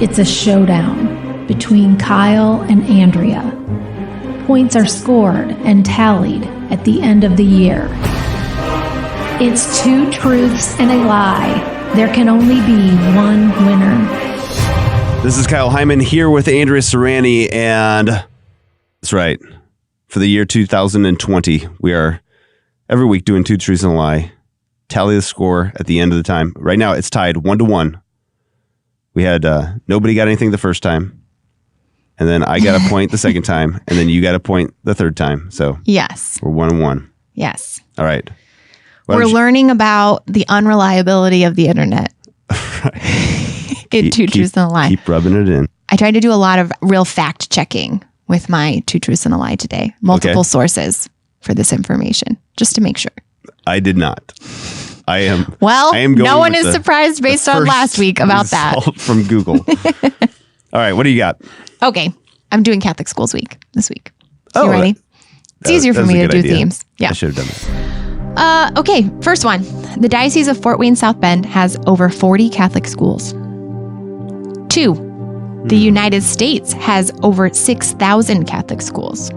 It's a showdown between Kyle and Andrea. Points are scored and tallied at the end of the year. It's two truths and a lie. There can only be one winner. This is Kyle Hyman here with Andrea Serrani, and that's right. For the year 2020, we are every week doing two truths and a lie. Tally the score at the end of the time. Right now, it's tied 1-1. We had nobody got anything the first time, and then I got a point the second time, and then you got a point the third time. So yes, we're 1-1. Yes. All right. We're learning about the unreliability of the internet. Two truths and a lie. Keep rubbing it in. I tried to do a lot of real fact checking with my two truths and a lie today. Multiple sources for this information, just to make sure. I did not. I am going no one is surprised based on last week about that. From Google. All right, what do you got? Okay, I'm doing Catholic Schools Week this week. You ready? It's easier for me to do themes. Yeah, I should have done that. Okay, first one. The Diocese of Fort Wayne South Bend has over 40 Catholic schools. 2, the United States has over 6,000 Catholic schools.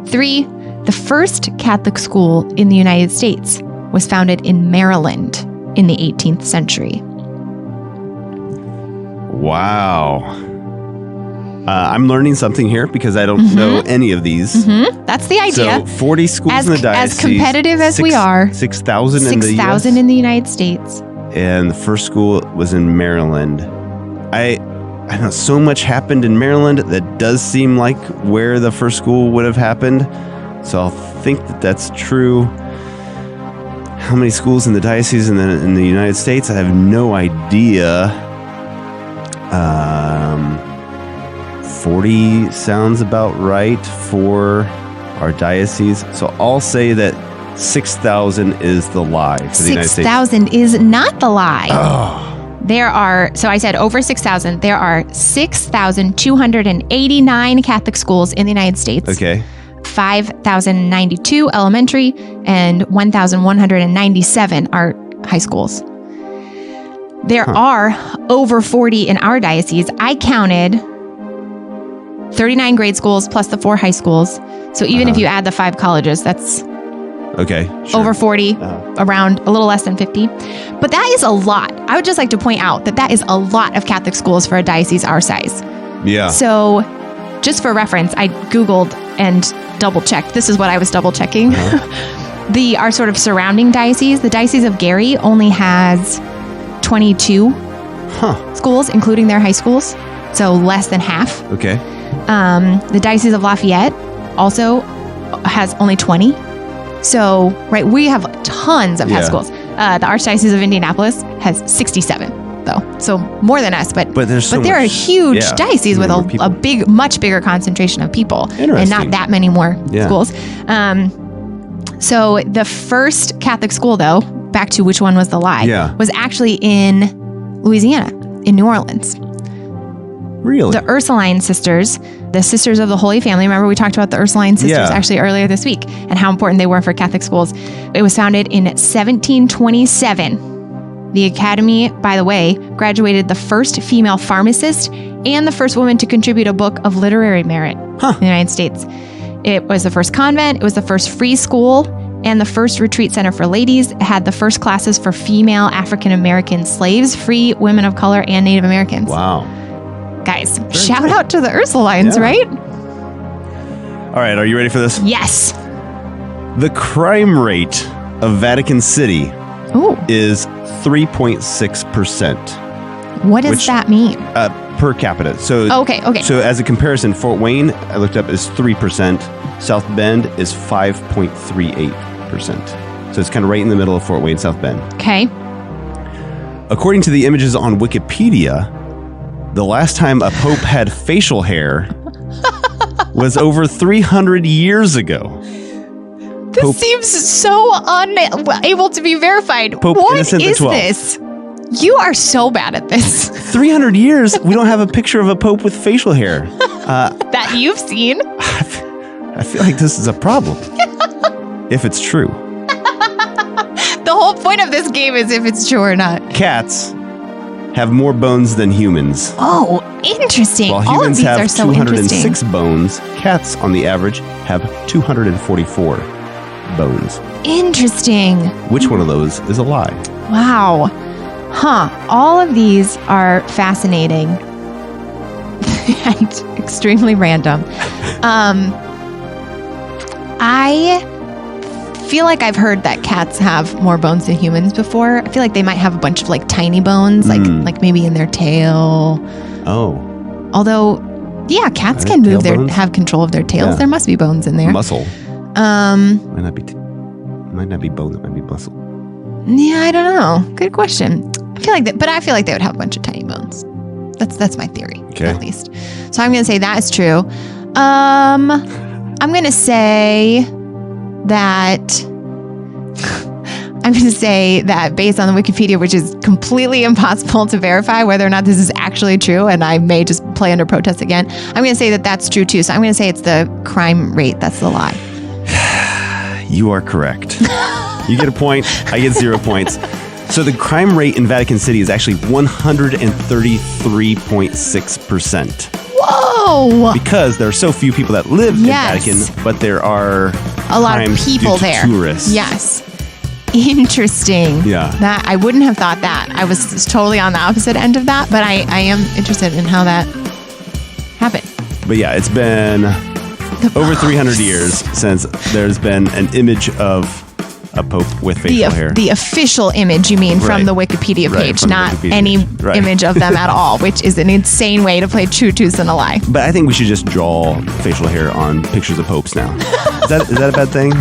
3, the first Catholic school in the United States was founded in Maryland in the 18th century. Wow. I'm learning something here because I don't know any of these. That's the idea. So 40 schools in the diocese. As competitive as we are. 6,000 in the US. 6,000 in the United States. And the first school was in Maryland. I know so much happened in Maryland that does seem like where the first school would have happened. So I'll think that that's true. How many schools in the diocese and then in the United States? I have no idea. 40 sounds about right for our diocese. So I'll say that 6,000 is the lie for the United States. 6,000 is not the lie. There are, so I said over 6,000. There are 6,289 Catholic schools in the United States. Okay. 5,092 elementary and 1,197 are high schools. There are over 40 in our diocese. I counted 39 grade schools plus the 4 high schools. So even if you add the 5 colleges, that's over 40, around a little less than 50. But that is a lot. I would just like to point out that is a lot of Catholic schools for a diocese our size. Yeah. So just for reference, I Googled and double checked. This is what I was double checking. Our sort of surrounding diocese, the Diocese of Gary only has 22 schools, including their high schools. So less than half. Okay. The Diocese of Lafayette also has only 20. So, we have tons of schools. The Archdiocese of Indianapolis has 67, though. So more than us, but they're a huge diocese with a big, much bigger concentration of people and not that many more schools. So the first Catholic school, though, back to which one was the lie, was actually in Louisiana, in New Orleans. Really? The Ursuline sisters, the Sisters of the Holy Family. Remember we talked about the Ursuline sisters actually earlier this week and how important they were for Catholic schools. It was founded in 1727. The Academy, by the way, graduated the first female pharmacist and the first woman to contribute a book of literary merit in the United States. It was the first convent. It was the first free school and the first retreat center for ladies. It had the first classes for female African-American slaves, free women of color, and Native Americans. Wow. Guys, shout out to the Ursulines, right? All right, are you ready for this? Yes. The crime rate of Vatican City is 3.6%. What does that mean? Per capita. So okay. So as a comparison, Fort Wayne, I looked up, is 3%. South Bend is 5.38%. So it's kind of right in the middle of Fort Wayne, South Bend. Okay. According to the images on Wikipedia, the last time a pope had facial hair was over 300 years ago. This seems so unable to be verified. Pope what Innocent is XII. this? You are so bad at this. 300 years, we don't have a picture of a pope with facial hair. That you've seen? I feel like this is a problem. If it's true. The whole point of this game is if it's true or not. Cats have more bones than humans. Oh, interesting. While All of humans these have are so interesting. 206 bones, cats on the average have 244 bones. Interesting. Which one of those is a lie? Wow. Huh. All of these are fascinating and extremely random. I feel like I've heard that cats have more bones than humans before. I feel like they might have a bunch of like tiny bones, like maybe in their tail. Oh, Although, yeah, cats Are can there move tail bones? have control of their tails. Yeah. There must be bones in there. muscle. Might not be bones. It might be muscle. Yeah, I don't know. Good question. I feel like that, but I feel like they would have a bunch of tiny bones. That's my theory, Okay. at least. So I'm going to say that is true. I'm going to say that. I'm going to say that based on the Wikipedia, which is completely impossible to verify whether or not this is actually true, and I may just play under protest again. I'm going to say that that's true too. So I'm going to say it's the crime rate. That's the lie. You are correct. You get a point. I get 0 points. So the crime rate in Vatican City is actually 133.6%. Whoa! Because there are so few people that live Yes. in Vatican, but there are A lot of crimes people due to there. Tourists. Yes. Interesting. Yeah. That I wouldn't have thought that. I was totally on the opposite end of that, but I am interested in how that happened. But yeah, it's been over 300 years since there's been an image of a pope with facial hair. The official image, you mean, Right. from the Wikipedia Right, page, from the not Wikipedia any page. Right. image of them at all, which is an insane way to play True Truths and a Lie. But I think we should just draw facial hair on pictures of popes now. Is that a bad thing?